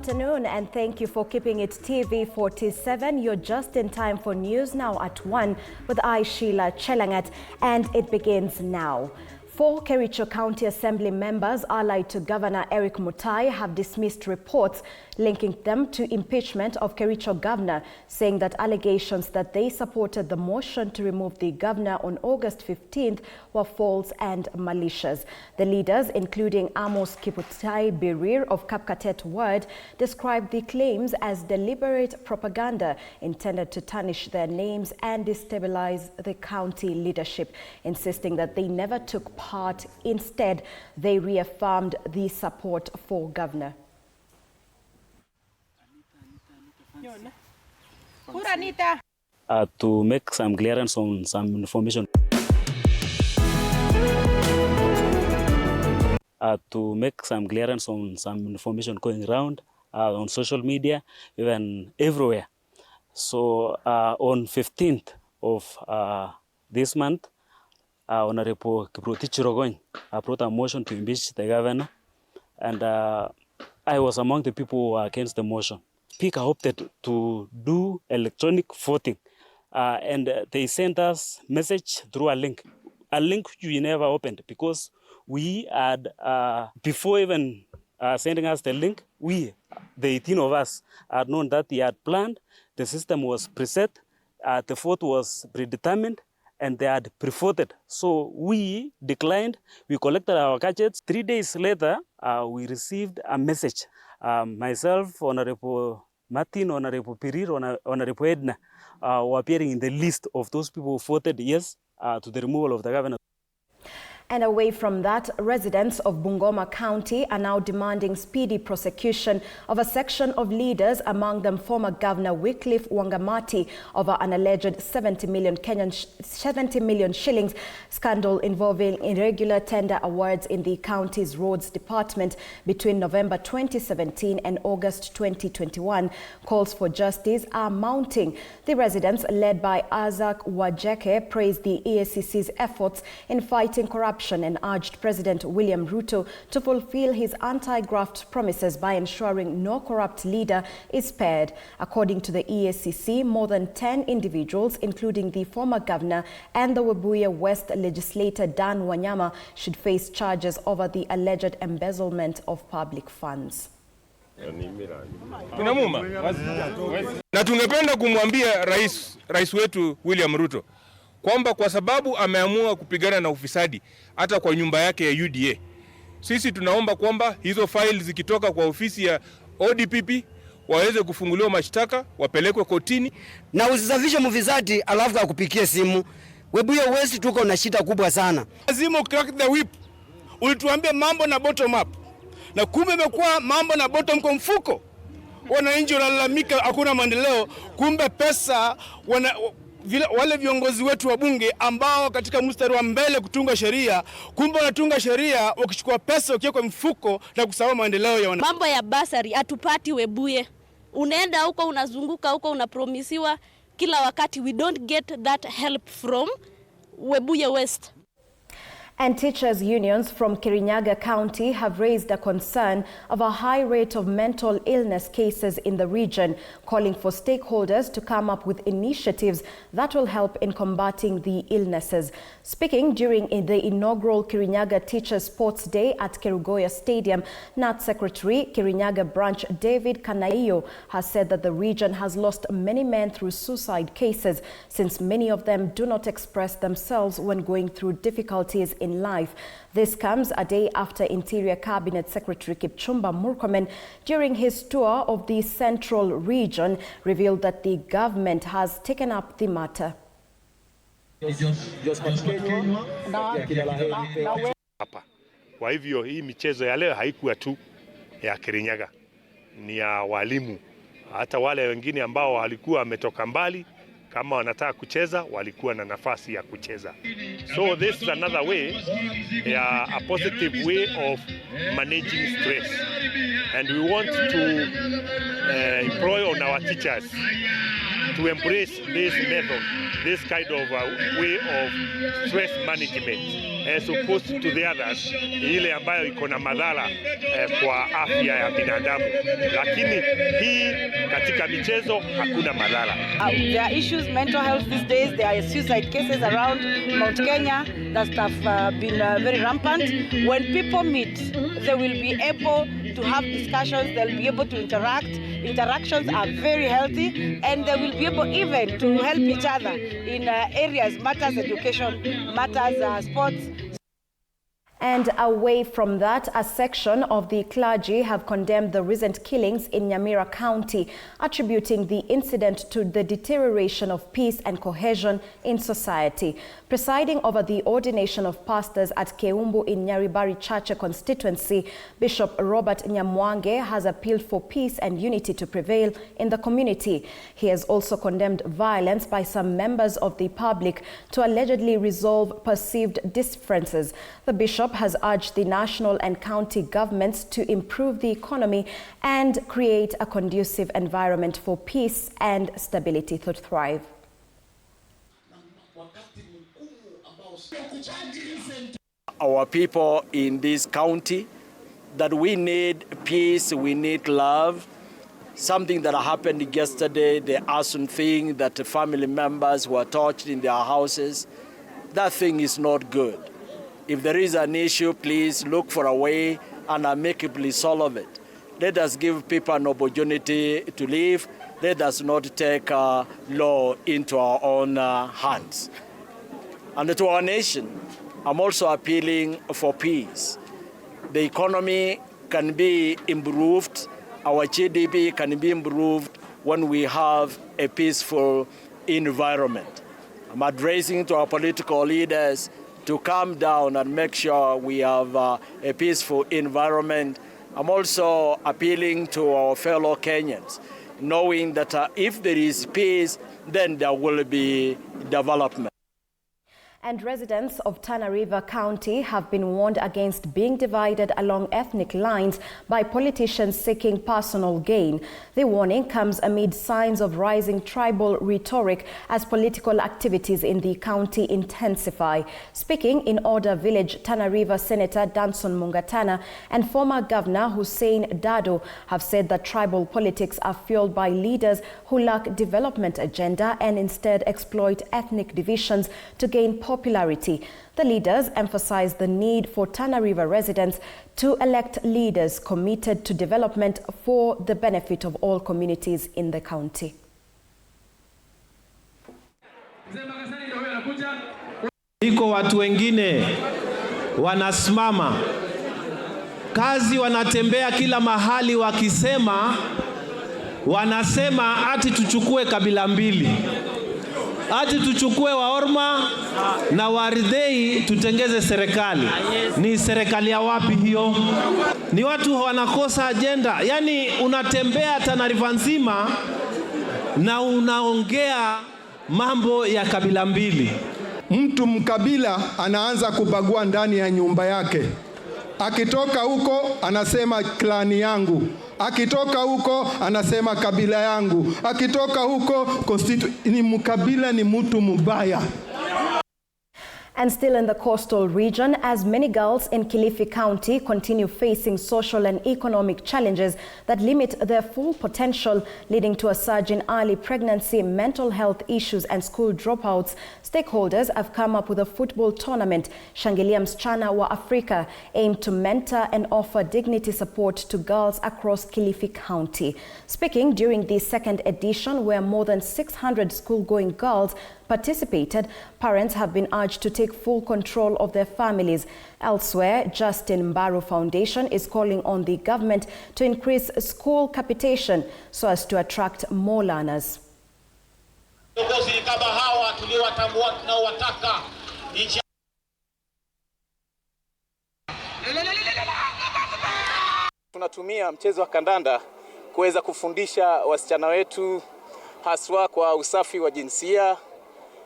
afternoon and thank you for keeping it TV47. You're just in time for news now at 1 with I, Sheilar, Chelangat, and it begins now. 4 Kericho County Assembly members allied to Governor Eric Mutai have dismissed reports linking them to impeachment of Kericho Governor, saying that allegations that they supported the motion to remove the governor on August 15th were false and malicious. The leaders, including Amos Kiputai Birir of Kapkatet Ward, described the claims as deliberate propaganda intended to tarnish their names and destabilize the county leadership, insisting that they never took part. Instead, they reaffirmed the support for Governor. To make some clearance on some information. Going around on social media, even everywhere. So on 15th of this month, Honorable Kiproti Chirogoin brought a motion to impeach the governor, and I was among the people who were against the motion. Speaker opted to do electronic voting, and they sent us message through a link we never opened, because we had, before even sending us the link, the 18 of us, had known that he had planned, the system was preset, the vote was predetermined, and they had pre-voted. So we declined, we collected our gadgets. 3 days later, we received a message. Myself, Honorable Martin, Honorable Pirir, Honorable Edna were appearing in the list of those people who voted yes to the removal of the governor. And away from that, residents of Bungoma County are now demanding speedy prosecution of a section of leaders, among them former Governor Wycliffe Wangamati, over an alleged 70 million shillings scandal involving irregular tender awards in the county's roads department between November 2017 and August 2021. Calls for justice are mounting. The residents, led by Azak Wajeke, praised the EACC's efforts in fighting corruption and urged President William Ruto to fulfill his anti-graft promises by ensuring no corrupt leader is spared. According to the EACC, more than 10 individuals, including the former governor and the Webuye West legislator Dan Wanyama, should face charges over the alleged embezzlement of public funds. Na tungependa kumwambia rais wetu William Ruto kwamba kwa sababu ameamua kupigana na ufisadi hata kwa nyumba yake ya UDA, sisi tunaomba kwamba hizo files zikitoka kwa ofisi ya ODPP waweze kufunguliwa mashtaka, wapelekwe kotini. Na usisafishe mufisadi alafu akupikie simu. Webuye West tuko na shida kubwa sana. Lazima crack the whip. Ulituambia mambo na bottom up, na kumbe imekuwa mambo na bottom kwa mfuko. Wananchi wanalalamika hakuna maendeleo, kumbe pesa wale viongozi wetu wa bunge ambao katika mstari wa mbele kutunga sheria, kumbe wanatunga sheria wakichukua pesa ukiweka mfuko na kusahau maendeleo ya mambo ya basari. Atupati Webuye, unaenda huko, unazunguka huko, unapromisiwa kila wakati. We don't get that help from Webuye West. And teachers' unions from Kirinyaga County have raised a concern of a high rate of mental illness cases in the region, calling for stakeholders to come up with initiatives that will help in combating the illnesses. Speaking during the inaugural Kirinyaga Teachers Sports Day at Kerugoya Stadium, NAT Secretary Kirinyaga Branch David Kanaiyo has said that the region has lost many men through suicide cases, since many of them do not express themselves when going through difficulties in life. This comes a day after Interior Cabinet Secretary Kipchumba Murkomen, during his tour of the central region, revealed that the government has taken up the matter. Kwa hivyo hii michezo ya leo haikuwa tu ya Kirinyaga, ni ya walimu. Hata wale wengine ambao walikuwa wametoka mbali, kama wanataka kucheza, walikuwa na nafasi ya kucheza. So this is another way, a positive way of managing stress. And we want to employ on our teachers to embrace this method, this kind of way of stress management, as opposed to the others, ile ambayo iko na madhara kwa afya ya binadamu. Lakini hii katika michezo hakuna madhara. There are issues, mental health these days. There are suicide cases around Mount Kenya that have been very rampant. When people meet, they will be able to have discussions, they'll be able to interact. Interactions are very healthy, and they will be able even to help each other in areas, matters education, matters sports. And away from that, a section of the clergy have condemned the recent killings in Nyamira County, attributing the incident to the deterioration of peace and cohesion in society. Presiding over the ordination of pastors at Keumbu in Nyaribari Chache constituency, Bishop Robert Nyamwange has appealed for peace and unity to prevail in the community. He has also condemned violence by some members of the public to allegedly resolve perceived differences. The bishop has urged the national and county governments to improve the economy and create a conducive environment for peace and stability to thrive. Our people in this county, that we need peace, we need love. Something that happened yesterday, the arson thing, that the family members were tortured in their houses, that thing is not good. If there is an issue, please look for a way and amicably solve it. Let us give people an opportunity to live. Let us not take law into our own hands. And to our nation, I'm also appealing for peace. The economy can be improved. Our GDP can be improved when we have a peaceful environment. I'm addressing to our political leaders to calm down and make sure we have a peaceful environment. I'm also appealing to our fellow Kenyans, knowing that if there is peace, then there will be development. And residents of Tana River County have been warned against being divided along ethnic lines by politicians seeking personal gain. The warning comes amid signs of rising tribal rhetoric as political activities in the county intensify. Speaking in Order Village, Tana River Senator Danson Mungatana and former Governor Hussein Dado have said that tribal politics are fueled by leaders who lack development agenda and instead exploit ethnic divisions to gain popularity. The leaders emphasize the need for Tana River residents to elect leaders committed to development for the benefit of all communities in the county. Iko watu wengine wanasimama kazi, wanatembea kila mahali wanasema ati tuchukue kabila mbili, ati tuchukue Waorma na Waridhei tutengeze serikali. Ni serikali ya wapi hiyo? Ni watu wanakosa agenda. Yani unatembea Tana River nzima na unaongea mambo ya kabila mbili. Mtu mkabila anaanza kubagua ndani ya nyumba yake. Akitoka huko anasema klani yangu. Akitoka huko anasema kabila yangu. Akitoka huko ni mkabila, ni mtu mbaya. And still in the coastal region, as many girls in Kilifi County continue facing social and economic challenges that limit their full potential, leading to a surge in early pregnancy, mental health issues and school dropouts, stakeholders have come up with a football tournament, Shangilia Msichana wa Afrika, aimed to mentor and offer dignity support to girls across Kilifi County. Speaking during the second edition, where more than 600 school-going girls participated, parents have been urged to take full control of their families. Elsewhere, Justin Mbaru Foundation is calling on the government to increase school capitation so as to attract more learners. Tunatumia mchezo wa kandanda kuweza kufundisha wasichana wetu haswa kwa usafi wa jinsia,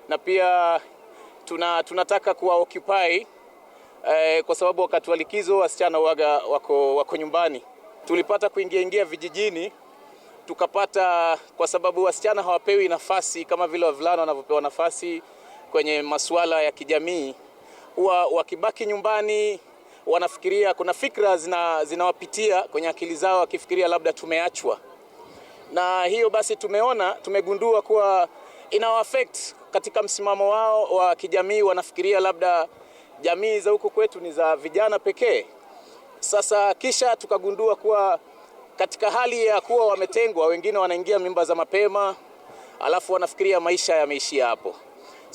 na pia tunataka kuwaoccupy kwa sababu wakati wa likizo wasichana wako nyumbani. Tulipata kuingia vijijini tukapata, kwa sababu wasichana hawapewi nafasi kama vile wavulana wanavyopewa nafasi kwenye masuala ya kijamii, huwa wakibaki nyumbani wanafikiria, kuna fikra zinawapitia kwenye akili zao wakifikiria labda tumeachwa. Na hiyo basi tumegundua kuwa ina affect katika msimamo wao wa kijamii, wanafikiria labda jamii za huko kwetu ni za vijana pekee. Sasa kisha tukagundua kuwa katika hali ya kuwa wametengwa, wengine wanaingia mimba za mapema, alafu wanafikiria maisha yameishia hapo.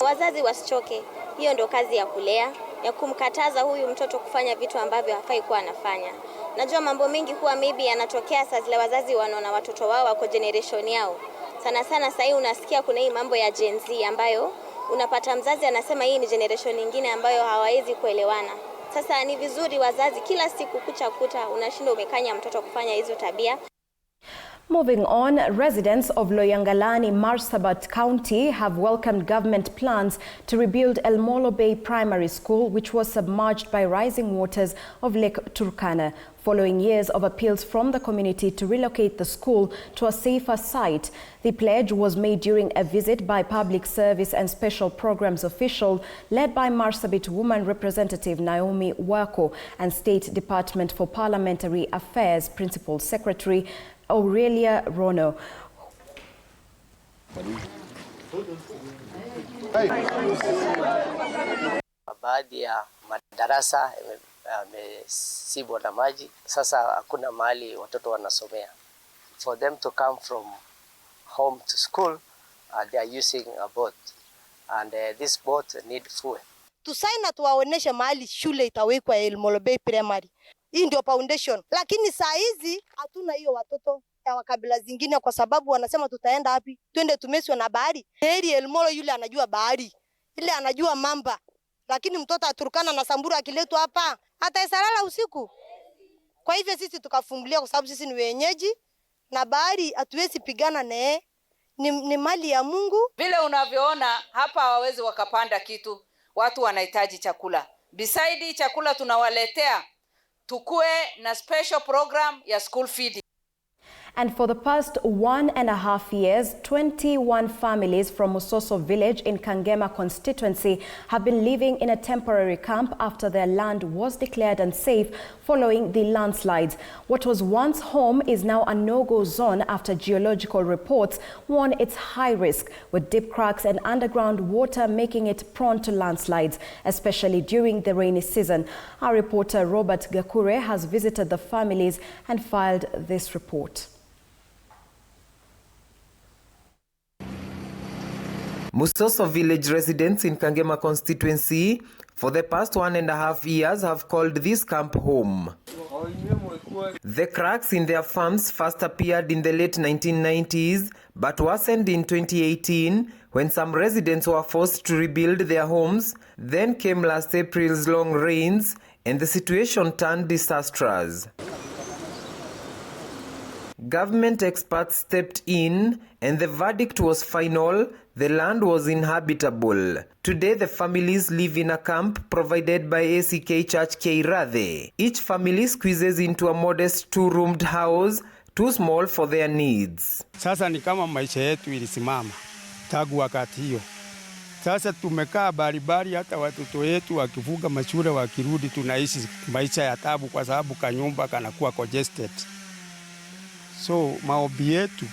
Wazazi wasichoke, hiyo ndio kazi ya kulea, ya kumkataza huyu mtoto kufanya vitu ambavyo hafai kuwa anafanya. Najua mambo mengi huwa maybe yanatokea saa zile wazazi wanaona watoto wao wako generation yao. Sana sasa hii unasikia kuna hii mambo ya Gen Z ambayo unapata mzazi anasema hii ni generation nyingine ambayo hawawezi kuelewana. Sasa ni vizuri wazazi kila siku kucha unashinda umekanya mtoto kufanya hizo tabia. Moving on, residents of Loyangalani, Marsabit County have welcomed government plans to rebuild El Molo Bay Primary School, which was submerged by rising waters of Lake Turkana. Following years of appeals from the community to relocate the school to a safer site, the pledge was made during a visit by Public Service and Special Programs official led by Marsabit Woman Representative Naomi Wako and State Department for Parliamentary Affairs Principal Secretary Aurelia Rono. Baadhi ya madarasa yamesibwa na maji. Sasa hakuna mahali watoto wanasomea. For them to come from home to school, they are using a boat, and this boat need fuel. Tusaina tuwaoneshe mahali shule itawekwa El Molo Bay Primary. Hii ndio foundation. Lakini saa hizi hatuna hiyo watoto ya wakabila zingine kwa sababu wanasema tutaenda wapi? Twende tumeswe na bahari. Heri El Molo yule anajua bahari. Ile anajua mamba. Lakini mtoto aturukana na Samburu akiletwa hapa hata isalala usiku. Kwa hivyo sisi tukafungulia kwa sababu sisi ni wenyeji na bahari hatuwezi pigana naye. Ni mali ya Mungu. Vile unavyoona hapa hawawezi wakapanda kitu. Watu wanahitaji chakula. Beside chakula tunawaletea, tukue na special program ya school feeding. And for the past 1.5 years, 21 families from Musoso village in Kangema constituency have been living in a temporary camp after their land was declared unsafe following the landslides. What was once home is now a no-go zone after geological reports warn it's high risk, with deep cracks and underground water making it prone to landslides, especially during the rainy season. Our reporter Robert Gakure has visited the families and filed this report. Musoso village residents in Kangema constituency for the past 1.5 years have called this camp home. The cracks in their farms first appeared in the late 1990s but worsened in 2018 when some residents were forced to rebuild their homes. Then came last April's long rains and the situation turned disastrous. Government experts stepped in and the verdict was final. The land was inhabitable. Today the families live in a camp provided by ACK Church Keirade. Each family squeezes into a modest 2-roomed house, too small for their needs. Sasa ni kama maisha yetu ilisimama tangu wakati hiyo. Sasa tumekaa baribari, hata watoto wetu wakivuka mashule wakirudi tunaishi maisha ya tabu kwa sababu kanyumba kanakuwa congested. So maombi yetu,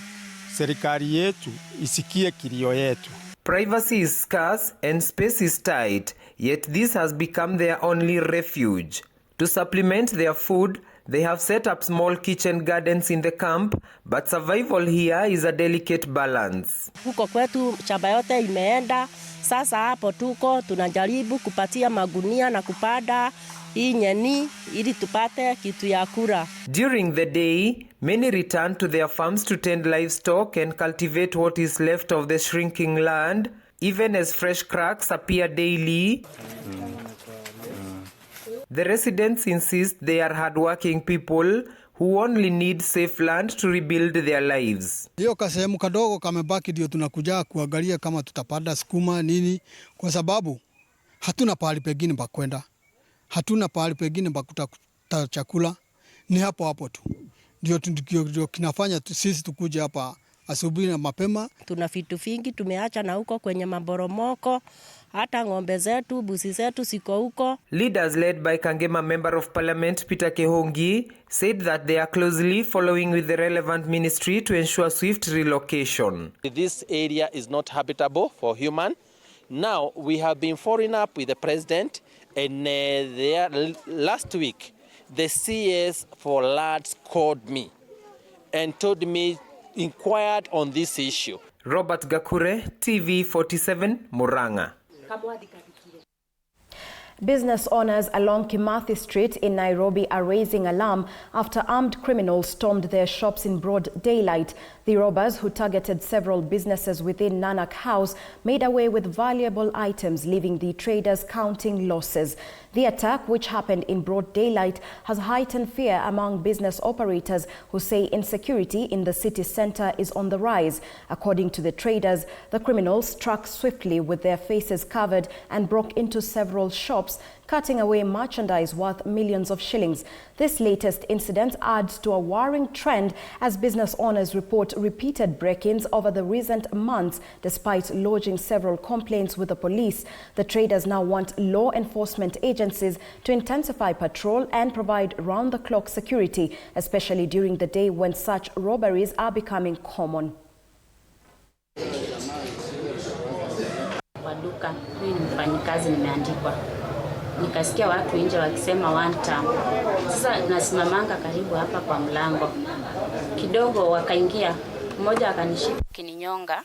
serikali yetu isikie kilio yetu. Privacy is scarce and space is tight, yet this has become their only refuge. To supplement their food, they have set up small kitchen gardens in the camp, but survival here is a delicate balance. Huko kwetu shamba yote imeenda, sasa hapo tuko tunajaribu kupatia magunia na kupanda hii nyeni ili tupate kitu ya kula. During the day, many return to their farms to tend livestock and cultivate what is left of the shrinking land, even as fresh cracks appear daily. The residents insist they are hardworking people who only need safe land to rebuild their lives. Hiyo kasehemu kadogo kamebaki ndio tunakuja kuangalia kama tutapanda sukuma nini, kwa sababu hatuna pahali pengine pa kwenda. Hatuna pahali pengine pa kutafuta chakula, ni hapo hapo tu. ndio kinafanya sisi tukuje hapa asubuhi na mapema. Tuna vitu vingi tumeacha na huko kwenye maboromoko, hata ng'ombe zetu, busi zetu siko huko. Leaders led by Kangema Member of Parliament Peter Kehongi said that they are closely following with the relevant ministry to ensure swift relocation. This area is not habitable for human. Now we have been following up with the president, and last week the CS for Lads called me and told me, inquired on this issue. Robert Gakure, TV47, Murang'a. Business owners along Kimathi Street in Nairobi are raising alarm after armed criminals stormed their shops in broad daylight. The robbers, who targeted several businesses within Nanak House, made away with valuable items, leaving the traders counting losses. The attack, which happened in broad daylight, has heightened fear among business operators who say insecurity in the city center is on the rise. According to the traders, the criminals struck swiftly with their faces covered and broke into several shops, cutting away merchandise worth millions of shillings. This latest incident adds to a worrying trend as business owners report repeated break-ins over the recent months, despite lodging several complaints with the police. The traders now want law enforcement agencies to intensify patrol and provide round-the-clock security, especially during the day when such robberies are becoming common. Waduka, mimi ni mfanyikazi, nimeandikwa. Nikasikia watu nje wakisema one time. Sasa nasimamanga karibu hapa kwa mlango. Kidogo wakaingia, mmoja akanishika kininyonga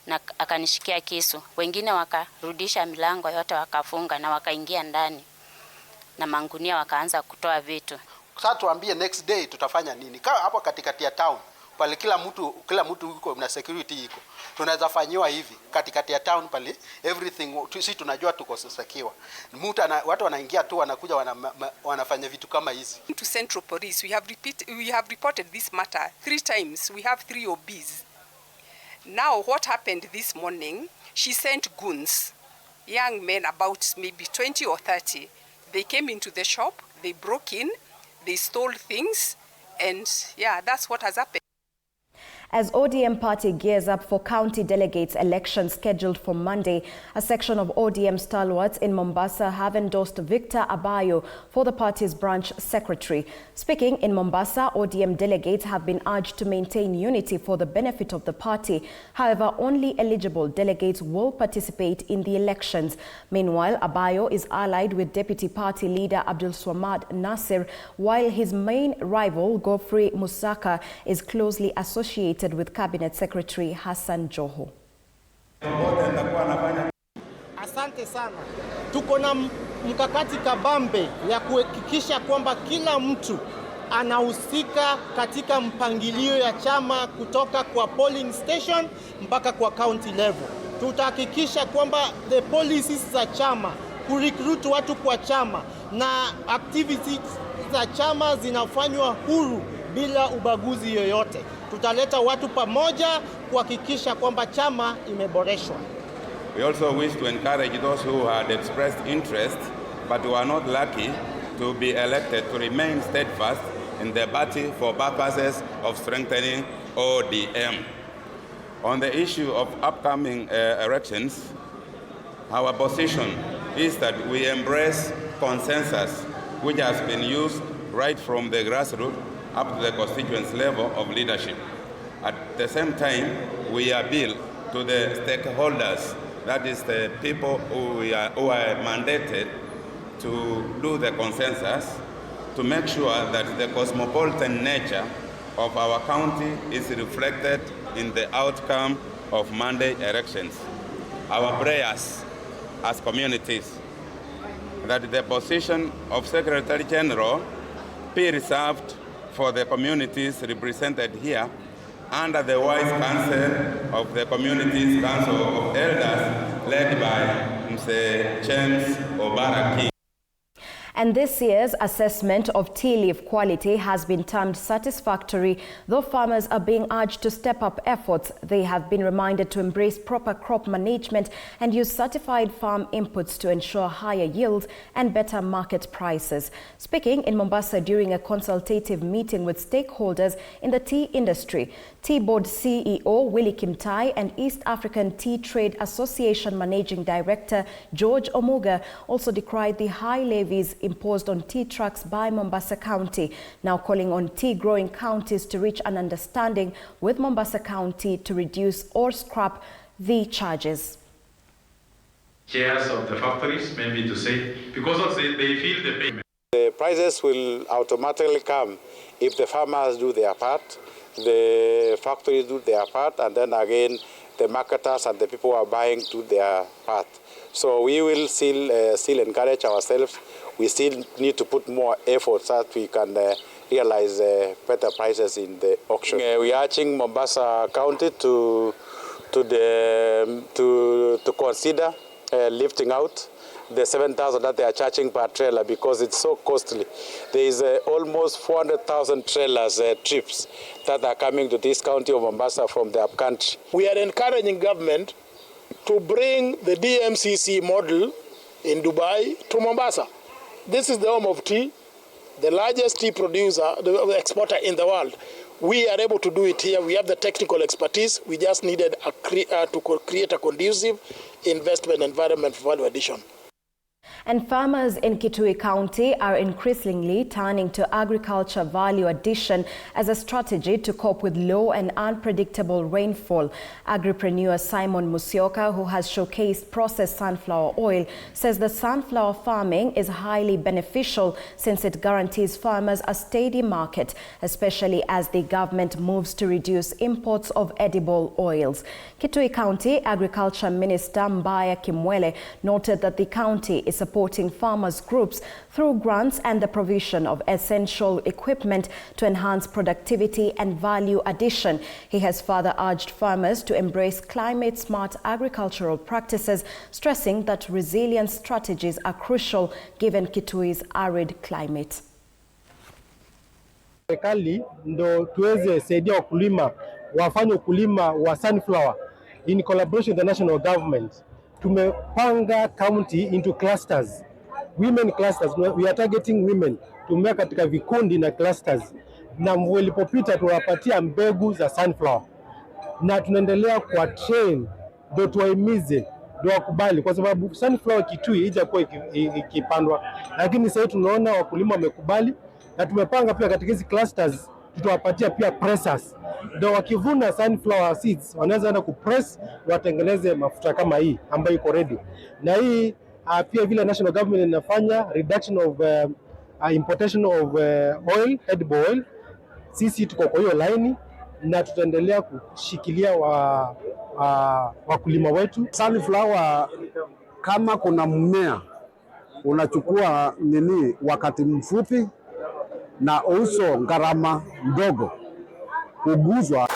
na akanishikia kisu. Wengine wakarudisha milango yote wakafunga na wakaingia ndani. Na mangunia wakaanza kutoa vitu. Sasa tuambie next day tutafanya nini? Kama hapo katikati ya town, pale kila mtu yuko na security iko. Tunaweza fanyiwa hivi katikati ya town pale, everything sisi tunajua tuko secure. Watu wanaingia tu wanakuja wanafanya vitu kama hizi. To Central Police, we have reported this matter 3 times. We have 3 OBs. Now what happened this morning, she sent goons, young men about maybe 20 or 30. They came into the shop, they broke in, they stole things, and yeah, that's what has happened. As ODM party gears up for county delegates elections scheduled for Monday, a section of ODM stalwarts in Mombasa have endorsed Victor Abayo for the party's branch secretary. Speaking in Mombasa, ODM delegates have been urged to maintain unity for the benefit of the party. However, only eligible delegates will participate in the elections. Meanwhile, Abayo is allied with deputy party leader Abdul Swamad Nasir, while his main rival, Godfrey Musaka, is closely associated with Cabinet Secretary Hassan Joho. Asante sana. Tuko na mkakati kabambe ya kuhakikisha kwamba kila mtu anahusika katika mpangilio ya chama kutoka kwa polling station mpaka kwa county level. Tutahakikisha kwamba the policies za chama, kurecruit watu kwa chama na activities za chama zinafanywa huru bila ubaguzi yoyote. Tutaleta watu pamoja kuhakikisha kwamba chama imeboreshwa. We also wish to encourage those who had expressed interest but were not lucky to be elected to remain steadfast in their party for purposes of strengthening ODM. On the issue of upcoming elections, our position is that we embrace consensus, which has been used right from the grassroots up to the constituency level of leadership. At the same time, we appeal to the stakeholders, that is the people who are mandated to do the consensus, to make sure that the cosmopolitan nature of our county is reflected in the outcome of Monday elections. Our prayers as communities that the position of Secretary General be reserved for the communities represented here under the wise counsel of the Communities Council of Elders led by Mr. James Obaraki. And this year's assessment of tea leaf quality has been termed satisfactory. Though farmers are being urged to step up efforts, they have been reminded to embrace proper crop management and use certified farm inputs to ensure higher yields and better market prices. Speaking in Mombasa during a consultative meeting with stakeholders in the tea industry, Tea Board CEO Willie Kimtai and East African Tea Trade Association Managing Director George Omuga also decried the high levies imposed on tea trucks by Mombasa County, now calling on tea-growing counties to reach an understanding with Mombasa County to reduce or scrap the charges. Chairs of the factories, maybe to say, because they feel the pain. The prices will automatically come if the farmers do their part, the factories do their part, and then again the marketers and the people who are buying do their part. So we will still encourage ourselves. We still need to put more effort so that we can realize better prices in the auction. We are urging Mombasa County to consider lifting out the 7,000 that they are charging per trailer because it's so costly. There is almost 400,000 trailers trips that are coming to this county of Mombasa from the upcountry. We are encouraging government to bring the DMCC model in Dubai to Mombasa. This is the home of tea, the largest tea producer, the exporter in the world. We are able to do it here. We have the technical expertise. We just needed to create a conducive investment environment for value addition. And farmers in Kitui County are increasingly turning to agriculture value addition as a strategy to cope with low and unpredictable rainfall. Agripreneur Simon Musyoka, who has showcased processed sunflower oil, says that sunflower farming is highly beneficial since it guarantees farmers a steady market, especially as the government moves to reduce imports of edible oils. Kitui County Agriculture Minister Mbaya Kimwele noted that the county is supporting farmers groups through grants and the provision of essential equipment to enhance productivity and value addition. He has further urged farmers to embrace climate-smart agricultural practices, stressing that resilience strategies are crucial given Kitui's arid climate. Serikali ndo tuweze saidia wakulima wafanye ukulima wa sunflower in collaboration with the national government. Tumepanga county into clusters, women clusters. We are targeting women. Tumea katika vikundi na clusters, na mvua ilipopita tuwapatia mbegu za sunflower, na tunaendelea kwa train ndio tuwaimize ndio wakubali, kwa sababu sunflower Kitui haijakuwa ikipandwa, lakini sasa tunaona wakulima wamekubali, na tumepanga pia katika hizi clusters tutawapatia pia pressers, ndio wakivuna sunflower seeds wanaweza enda kupress watengeneze mafuta kama hii ambayo iko ready. Na hii pia vile national government inafanya reduction of importation of oil, edible oil. Sisi tuko kwa hiyo line na tutaendelea kushikilia wakulima wetu. Sunflower, kama kuna mmea unachukua wakati mfupi na uso gharama ndogo kuguzwa.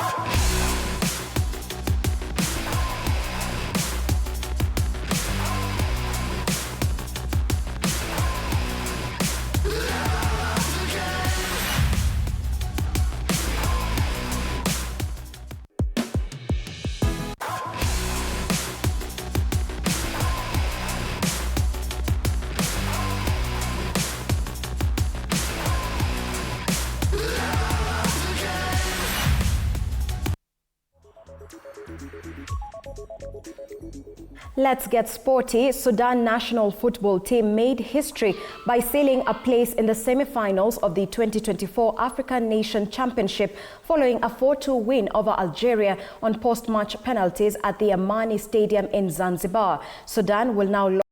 Let's get sporty. Sudan national football team made history by sealing a place in the semi-finals of the 2024 African Nation Championship following a 4-2 win over Algeria on post-match penalties at the Amani Stadium in Zanzibar. Sudan will now